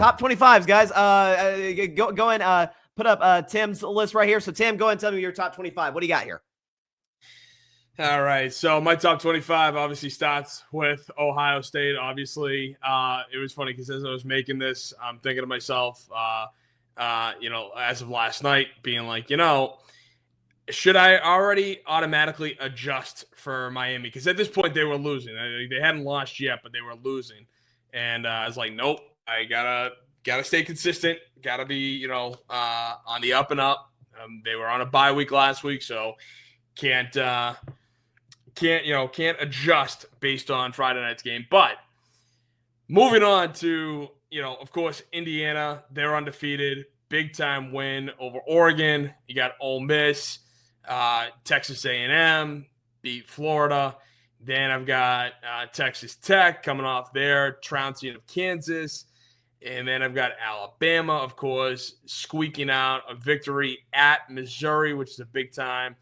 top 25s, guys. Go and put up Tim's list right here. So, Tim, go ahead and tell me your top 25. What do you got here? All right, so my top 25 obviously starts with Ohio State. Obviously, it was funny because as I was making this, I'm thinking to myself, as of last night, being like, should I already automatically adjust for Miami? Because at this point they were losing. They hadn't lost yet, but they were losing, and I was like, nope, I gotta stay consistent. Gotta be on the up and up. They were on a bye week last week, so can't adjust based on Friday night's game. But moving on to, of course, Indiana, they're undefeated, big time win over Oregon. You got Ole Miss, Texas A&M beat Florida. Then I've got Texas Tech coming off their trouncing of Kansas. And then I've got Alabama, of course, squeaking out a victory at Missouri, which is a big time.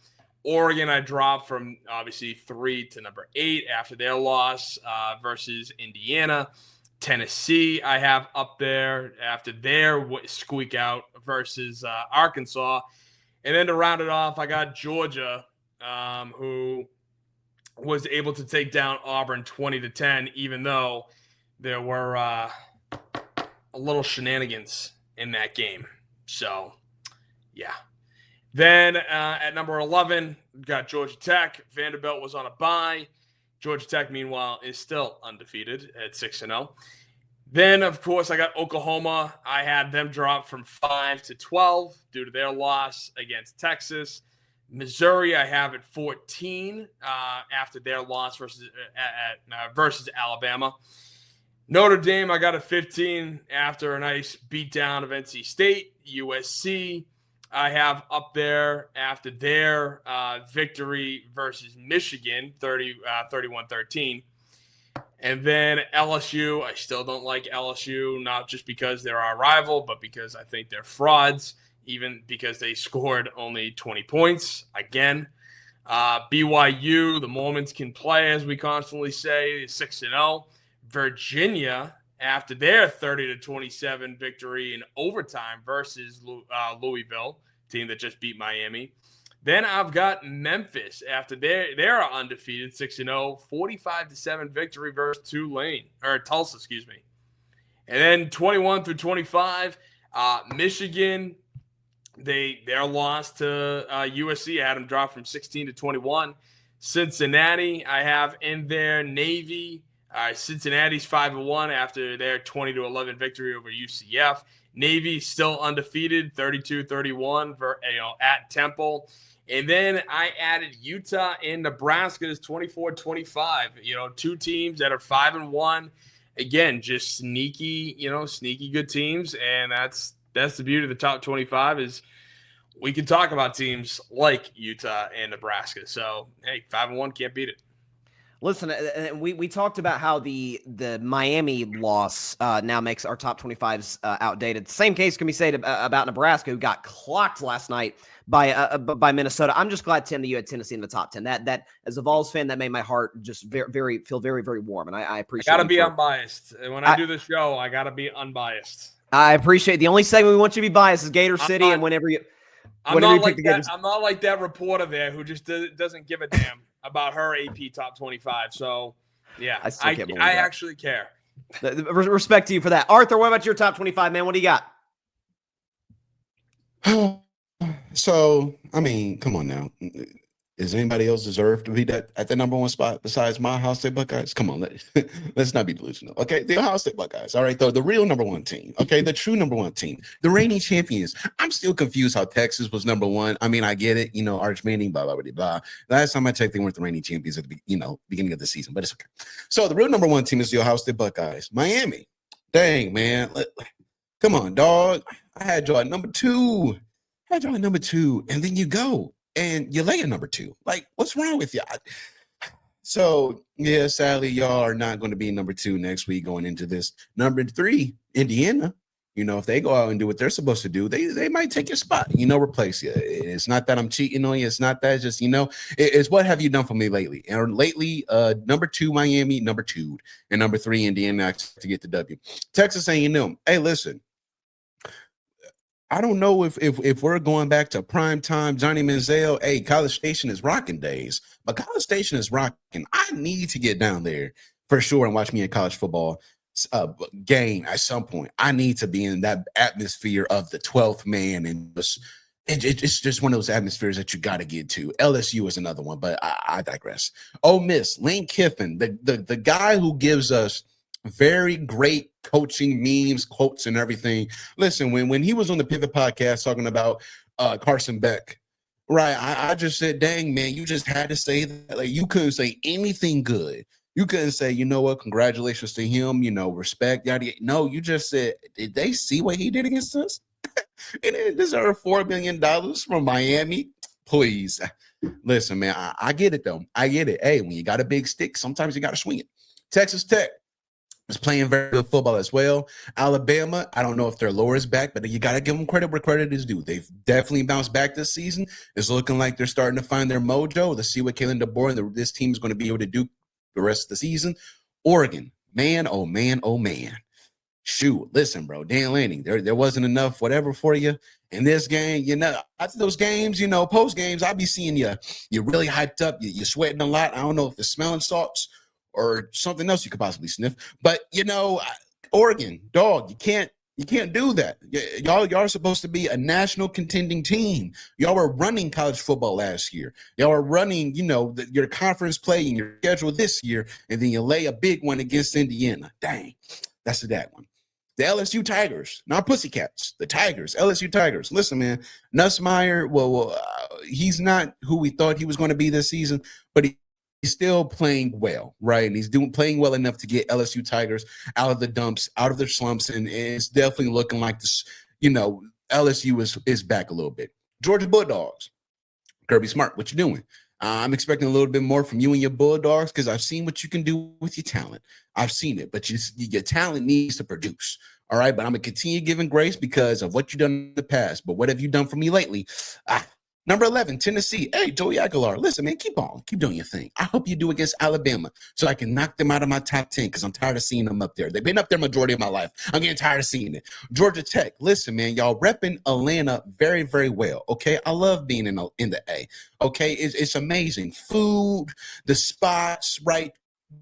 Oregon, I dropped from obviously 3 to number 8 after their loss versus Indiana. Tennessee, I have up there after their squeak out versus Arkansas. And then to round it off, I got Georgia, who was able to take down Auburn 20-10, even though there were a little shenanigans in that game. So, yeah. Then at number 11, we've got Georgia Tech. Vanderbilt was on a bye. Georgia Tech, meanwhile, is still undefeated at 6-0. Then, of course, I got Oklahoma. I had them drop from 5 to 12 due to their loss against Texas. Missouri, I have at 14 after their loss versus Alabama. Notre Dame, I got at 15 after a nice beatdown of NC State. USC, I have up there after their victory versus Michigan, 31-13. And then LSU, I still don't like LSU, not just because they're our rival, but because I think they're frauds, even because they scored only 20 points. Again, BYU, the Mormons can play, as we constantly say, 6-0. Virginia, after their 30-27 victory in overtime versus Louisville, team that just beat Miami. Then I've got Memphis after they're undefeated 6-0, 45-7 victory versus Tulsa, excuse me. And then 21 through 25, Michigan, their loss to USC, I had them drop from 16 to 21. Cincinnati, I have in there Navy. Cincinnati's 5-1 after their 20-11 victory over UCF. Navy still undefeated, 32-31 at Temple. And then I added Utah and Nebraska's 24-25. Two teams that are 5-1. Again, just sneaky good teams. And that's the beauty of the top 25 is we can talk about teams like Utah and Nebraska. So, hey, 5-1, can't beat it. Listen, we talked about how the Miami loss now makes our top 25s outdated. The same case can be said about Nebraska, who got clocked last night by Minnesota. I'm just glad, Tim, that you had Tennessee in the top 10. That as a Vols fan, that made my heart just feel very, very warm, and I appreciate. I gotta be unbiased when I do the show. I gotta be unbiased. I appreciate the only segment we want you to be biased is Gator City, and whenever you. I'm not like that reporter there who just doesn't give a damn about her AP top 25. So, yeah, I actually care. Respect to you for that. Arthur, what about your top 25, man? What do you got? So, I mean, come on now. Does anybody else deserve to be at the number one spot besides my Ohio State Buckeyes? Come on, let's not be delusional. Okay, the Ohio State Buckeyes. All right, the real number one team. Okay, the true number one team, the reigning champions. I'm still confused how Texas was number one. I mean, I get it. Arch Manning, blah blah blah blah. Last time I checked, they weren't the reigning champions at the beginning of the season, but it's okay. So the real number one team is the Ohio State Buckeyes. Miami, dang man, come on, dog. I had y'all at number 2. And then you go. And you lay a number 2. Like, what's wrong with y'all? So, yeah, sadly, y'all are not going to be number 2 next week going into this. Number 3, Indiana. If they go out and do what they're supposed to do, they might take your spot, replace you. It's not that I'm cheating on you. It's not that. It's just, it's what have you done for me lately? And lately, number 2, Miami, number 2, and number 3, Indiana to get the W. Texas A&M. Hey, listen. I don't know if we're going back to prime time, Johnny Manziel. Hey, College Station is rocking days, but College Station is rocking. I need to get down there for sure and watch me a college football game at some point. I need to be in that atmosphere of the 12th man, and it's just one of those atmospheres that you got to get to. LSU is another one, but I digress. Ole Miss, Lane Kiffin, the guy who gives us very great coaching memes, quotes, and everything. Listen, when he was on the Pivot podcast talking about Carson Beck, right? I just said, dang, man, you just had to say that. Like, you couldn't say anything good. You couldn't say, you know what, congratulations to him, respect, yada, yada. No, you just said, did they see what he did against us? And it deserved $4 million from Miami. Please. Listen, man, I get it, though. I get it. Hey, when you got a big stick, sometimes you got to swing it. Texas Tech is playing very good football as well. Alabama, I don't know if their lore is back, but you got to give them credit where credit is due. They've definitely bounced back this season. It's looking like they're starting to find their mojo. Let's see what Kalen DeBoer and this team is going to be able to do the rest of the season. Oregon, man, oh man, oh man. Shoot, listen, bro, Dan Lanning, there wasn't enough whatever for you in this game. After those games, post games, I'll be seeing you're really hyped up. You're sweating a lot. I don't know if it's smelling salts or something else you could possibly sniff. But Oregon, dog, you can't do that. Y'all are supposed to be a national contending team. Y'all were running college football last year. Y'all are running, your conference play and your schedule this year, and then you lay a big one against Indiana. Dang, that's that one. The LSU Tigers, not Pussycats, the Tigers, LSU Tigers. Listen, man, Nussmeier, he's not who we thought he was going to be this season, but he's still playing well, right? And he's playing well enough to get LSU Tigers out of the dumps, out of their slumps, and it's definitely looking like this. LSU is back a little bit. Georgia Bulldogs, Kirby Smart, what you doing? I'm expecting a little bit more from you and your Bulldogs because I've seen what you can do with your talent. I've seen it, but your talent needs to produce. All right, but I'm going to continue giving grace because of what you've done in the past. But what have you done for me lately? Number 11, Tennessee. Hey, Joey Aguilar. Listen, man, keep on. Keep doing your thing. I hope you do against Alabama so I can knock them out of my top 10 because I'm tired of seeing them up there. They've been up there majority of my life. I'm getting tired of seeing it. Georgia Tech. Listen, man, y'all repping Atlanta very, very well, okay? I love being in the A, okay? It's amazing. Food, the spots, right?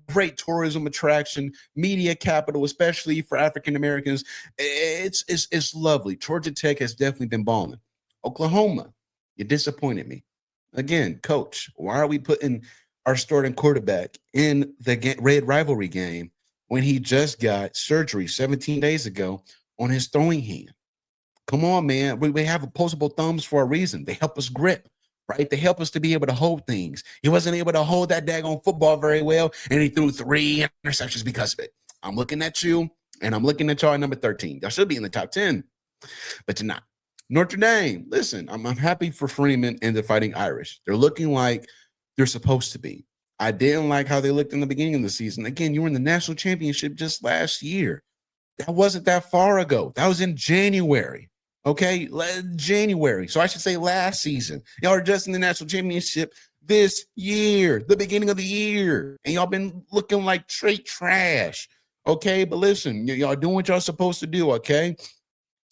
Great tourism attraction, media capital, especially for African Americans. It's lovely. Georgia Tech has definitely been balling. Oklahoma. You disappointed me. Again, coach, why are we putting our starting quarterback in the red rivalry game when he just got surgery 17 days ago on his throwing hand? Come on, man. We have opposable thumbs for a reason. They help us grip, right? They help us to be able to hold things. He wasn't able to hold that daggone football very well, and he threw 3 interceptions because of it. I'm looking at you, and I'm looking at y'all at number 13. Y'all should be in the top 10, but you're not. Notre Dame, listen, I'm happy for Freeman and the Fighting Irish. They're looking like they're supposed to be. I didn't like how they looked in the beginning of the season. Again, you were in the national championship just last year. That wasn't that far ago. That was in January. Okay, January. So I should say last season. Y'all are just in the national championship this year, the beginning of the year. And y'all been looking like straight trash. Okay, but listen, y'all doing what y'all supposed to do, okay?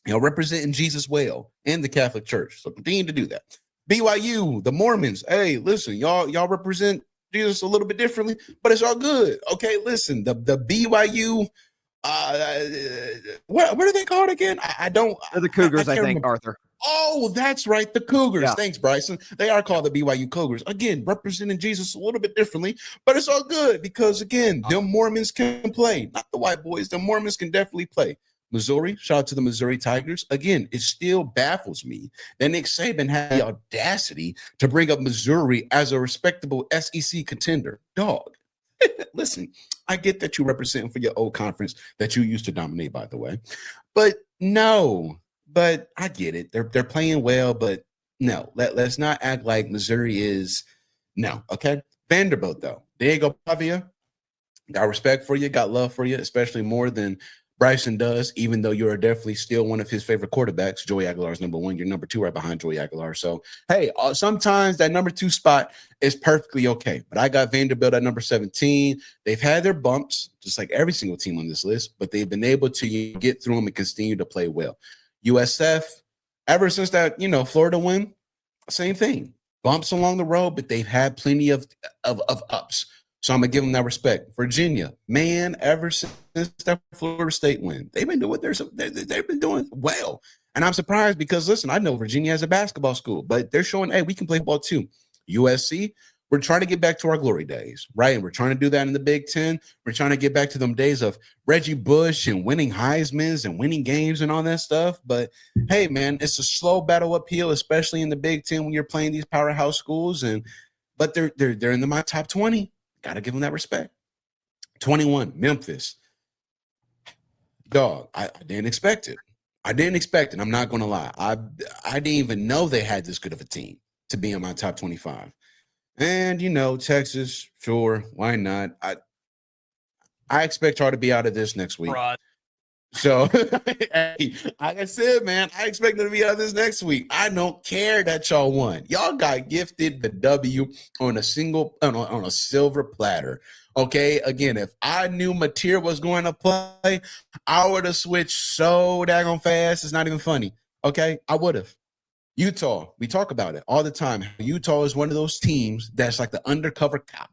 Representing Jesus well and the Catholic Church. So continue to do that. BYU, the Mormons. Hey, listen, y'all represent Jesus a little bit differently, but it's all good. Okay, listen, the BYU, what are they called again? They're the Cougars, I think, remember. Arthur. Oh, that's right, the Cougars. Yeah. Thanks, Bryson. They are called the BYU Cougars. Again, representing Jesus a little bit differently, but it's all good because, again, the Mormons can play. Not the white boys. The Mormons can definitely play. Missouri, shout out to the Missouri Tigers. Again, it still baffles me that Nick Saban had the audacity to bring up Missouri as a respectable SEC contender. Dog, listen, I get that you represent for your old conference that you used to dominate, by the way. But I get it. They're playing well, but no, let's not act like Missouri is no, okay? Vanderbilt, though. Diego Pavia, got respect for you, got love for you, especially more than Bryson does, even though you're definitely still one of his favorite quarterbacks. Joey Aguilar is number 1. You're number 2 right behind Joey Aguilar. So, hey, sometimes that number 2 spot is perfectly okay. But I got Vanderbilt at number 17. They've had their bumps, just like every single team on this list, but they've been able to get through them and continue to play well. USF, ever since that, Florida win, same thing. Bumps along the road, but they've had plenty of ups. So I'm going to give them that respect. Virginia, man, ever since that Florida State win, they've been doing they've been doing well. And I'm surprised because, listen, I know Virginia has a basketball school, but they're showing, hey, we can play football too. USC, we're trying to get back to our glory days, right? And we're trying to do that in the Big Ten. We're trying to get back to them days of Reggie Bush and winning Heismans and winning games and all that stuff. But, hey, man, it's a slow battle uphill, especially in the Big Ten when you're playing these powerhouse schools. But they're in my top 20. Got to give them that respect. 21, Memphis. Dog, I didn't expect it. I'm not going to lie. I didn't even know they had this good of a team to be in my top 25. And, Texas, sure, why not? I expect y'all to be out of this next week. Right. So, hey, like I said, man, I expect them to be out of this next week. I don't care that y'all won. Y'all got gifted the W on a silver platter. Okay, again, if I knew Mateer was going to play, I would have switched so daggone fast. It's not even funny. Okay, I would have. Utah, we talk about it all the time. Utah is one of those teams that's like the undercover cop.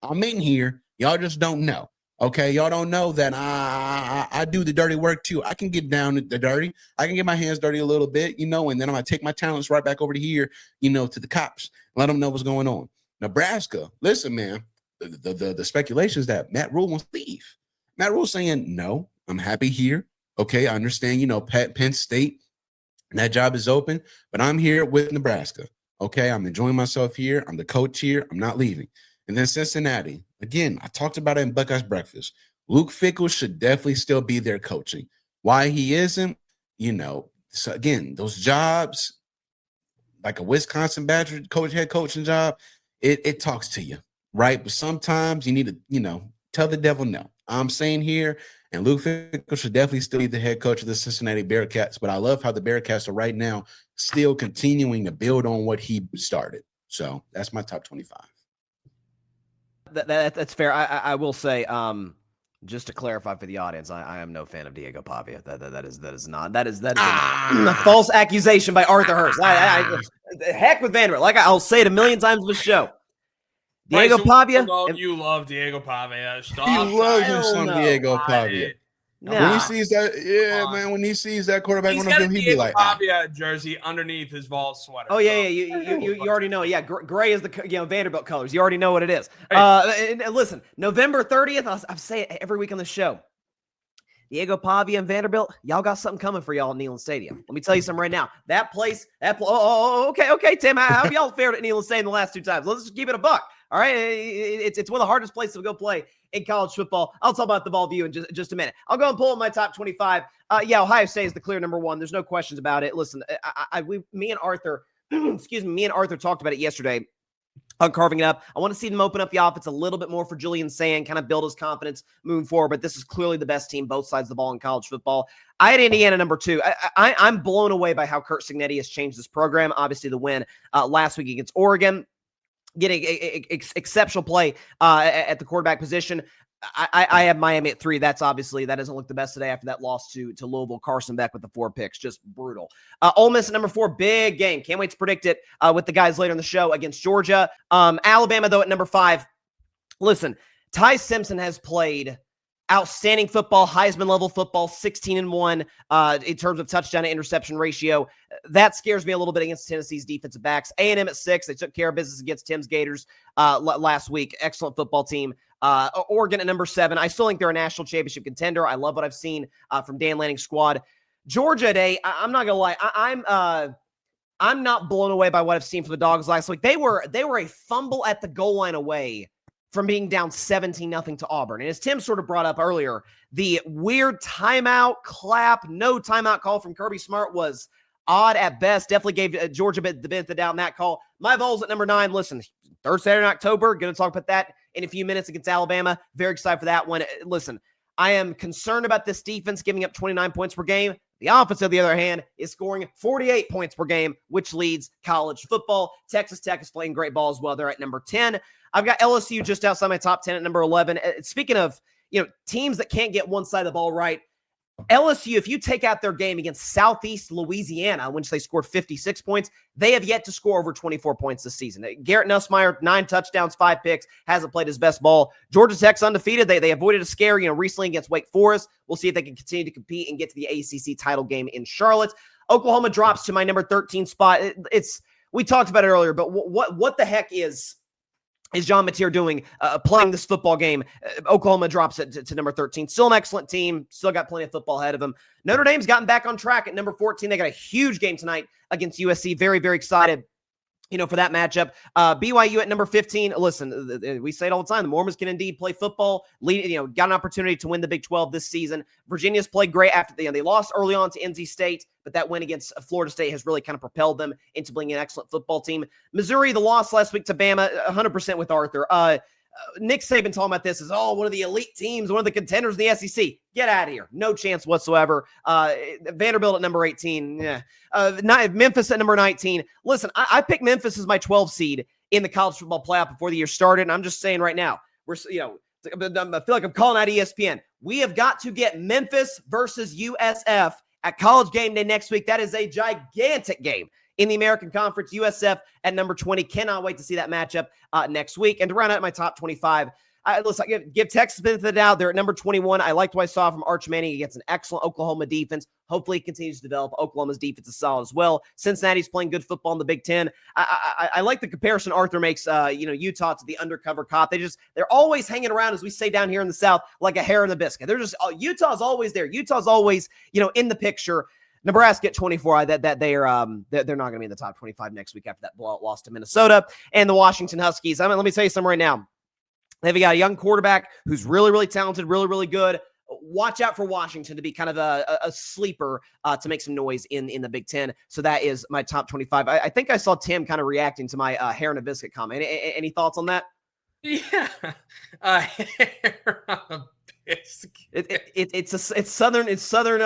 I'm in here. Y'all just don't know. Okay, y'all don't know that I do the dirty work too. I can get down to the dirty. I can get my hands dirty a little bit, and then I'm going to take my talents right back over to here, to the cops. Let them know what's going on. Nebraska, listen, man, the speculation is that Matt Rule wants to leave. Matt Rule saying, no, I'm happy here. Okay, I understand, Penn State, that job is open, but I'm here with Nebraska. Okay, I'm enjoying myself here. I'm the coach here. I'm not leaving. And then Cincinnati, again, I talked about it in Buckeyes Breakfast. Luke Fickell should definitely still be there coaching. Why he isn't, so again, those jobs, like a Wisconsin Badger head coaching job, it talks to you, right? But sometimes you need to, tell the devil no. I'm saying here, and Luke Fickell should definitely still be the head coach of the Cincinnati Bearcats. But I love how the Bearcats are right now still continuing to build on what he started. So that's my top 25. That's fair. I will say, just to clarify for the audience, I am no fan of Diego Pavia. That is a false accusation by Arthur Hurst. Heck with Vanderbilt. Like I'll say it a million times in the show. Diego Pavia. You love Diego Pavia. Stop. He loves him some Diego Pavia. No. When he sees that, man, when he sees that quarterback on the field, he'd be like, Pavia jersey underneath his Vols sweater. Oh yeah, you already know. Yeah, gray is the Vanderbilt colors. You already know what it is. Hey. And listen, November 30th, I say it every week on the show. Diego Pavia and Vanderbilt, y'all got something coming for y'all at Neyland Stadium. Let me tell you something right now. Okay, Tim, how have y'all fared at Neyland Stadium the last 2 times? Let's just keep it a buck. All right, it's one of the hardest places to go play in college football. I'll talk about the ball view in just a minute. I'll go and pull up my top 25. Ohio State is the clear number 1. There's no questions about it. Listen, me and Arthur talked about it yesterday on carving it up. I want to see them open up the offense a little bit more for Julian Sand, kind of build his confidence moving forward. But this is clearly the best team, both sides of the ball in college football. I had Indiana number 2. I'm blown away by how Kurt Cignetti has changed this program. Obviously, the win last week against Oregon, getting exceptional play at the quarterback position. I have Miami at 3. That doesn't look the best today after that loss to Louisville. Carson Beck with the 4 picks, just brutal. Ole Miss at number 4, big game. Can't wait to predict it with the guys later in the show against Georgia. Alabama though at number 5. Listen, Ty Simpson has played outstanding football, Heisman level football, 16-1 in terms of touchdown to interception ratio. That scares me a little bit against Tennessee's defensive backs. A&M at 6. They took care of business against Tim's Gators last week. Excellent football team. Oregon at number 7. I still think they're a national championship contender. I love what I've seen from Dan Lanning's squad. Georgia today, I'm not gonna lie, I'm not blown away by what I've seen from the Dogs last week. They were a fumble at the goal line away from being down 17-0 to Auburn. And as Tim sort of brought up earlier, the weird timeout clap, no timeout call from Kirby Smart was odd at best. Definitely gave Georgia the benefit of the doubt in that call. My Vols at number 9. Listen, third Saturday in October. Going to talk about that in a few minutes against Alabama. Very excited for that one. Listen, I am concerned about this defense giving up 29 points per game. The offense, on the other hand, is scoring 48 points per game, which leads college football. Texas Tech is playing great ball as well. They're at number 10. I've got LSU just outside my top 10 at number 11. Speaking of, teams that can't get one side of the ball right, LSU, if you take out their game against Southeast Louisiana, in which they scored 56 points, they have yet to score over 24 points this season. Garrett Nussmeier, 9 touchdowns, 5 picks, hasn't played his best ball. Georgia Tech's undefeated. They avoided a scare, recently against Wake Forest. We'll see if they can continue to compete and get to the ACC title game in Charlotte. Oklahoma drops to my number 13 spot. We talked about it earlier, but what the heck is John Mateer doing playing this football game? Oklahoma drops it to number 13. Still an excellent team. Still got plenty of football ahead of them. Notre Dame's gotten back on track at number 14. They got a huge game tonight against USC. Very, very excited, for that matchup. BYU at number 15. Listen, we say it all the time. The Mormons can indeed play football. Got an opportunity to win the Big 12 this season. Virginia's played great after they lost early on to NC State, but that win against Florida State has really kind of propelled them into being an excellent football team. Missouri, the loss last week to Bama, 100% with Arthur. Nick Saban talking about this as one of the elite teams, one of the contenders in the SEC. Get out of here. No chance whatsoever. Vanderbilt at number 18. Yeah. Memphis at number 19. Listen, I picked Memphis as my 12 seed in the college football playoff before the year started, and I'm just saying right now, I feel like I'm calling out ESPN. We have got to get Memphis versus USF at College Game Day next week. That is a gigantic game in the American Conference. USF at number 20. Cannot wait to see that matchup next week. And to round out my top 25, I give Texas benefit of the doubt. They're at number 21. I liked what I saw from Arch Manning against an excellent Oklahoma defense. Hopefully it continues to develop. Oklahoma's defense is solid as well. Cincinnati's playing good football in the Big Ten. I like the comparison Arthur makes, Utah to the undercover cop. They're always hanging around, as we say down here in the South, like a hair in the biscuit. They're just, Utah's always there. Utah's always, in the picture. Nebraska at 24. They're not going to be in the top 25 next week after that blowout loss to Minnesota. And the Washington Huskies. Let me tell you something right now. They've got a young quarterback who's really, really talented, really, really good. Watch out for Washington to be kind of a sleeper to make some noise in the Big Ten. So that is my top 25. I think I saw Tim kind of reacting to my hair in a biscuit comment. Any thoughts on that? Yeah, hair on a biscuit. It's southern. Southern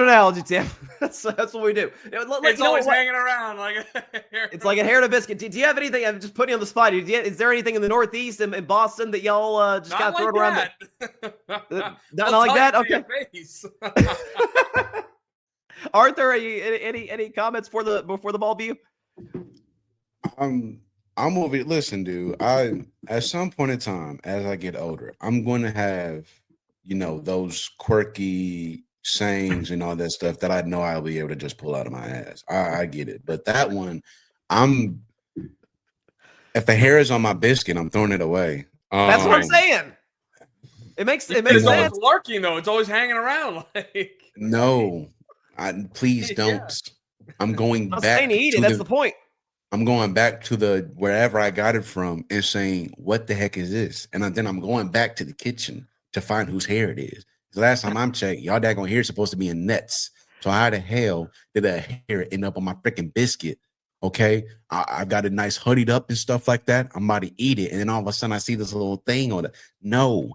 analogy, Tim. That's what we do. It's always hanging around like it's like a hair in a biscuit. Do you have anything? I'm just putting you on the spot. Is there anything in the Northeast in Boston that y'all just got thrown around? Not like that. Okay. Arthur, any comments before the ball view? I'm over it. Listen, dude. At some point in time, as I get older, I'm going to have those quirky sayings and all that stuff that I know I'll be able to just pull out of my ass. I get it. But that one, if the hair is on my biscuit, I'm throwing it away. That's what I'm saying. It makes sense. It's lurking though. It's always hanging around. No, please don't. Yeah. I'm going back. Saying to eat it. That's the point. I'm going back to wherever I got it from and saying, what the heck is this? And then I'm going back to the kitchen to find whose hair it is. The last time I'm checked, y'all daggone hair is supposed to be in nets. So how the hell did that hair end up on my freaking biscuit? Okay, I got it nice hoodied up and stuff like that. I'm about to eat it, and then all of a sudden I see this little thing on it. No,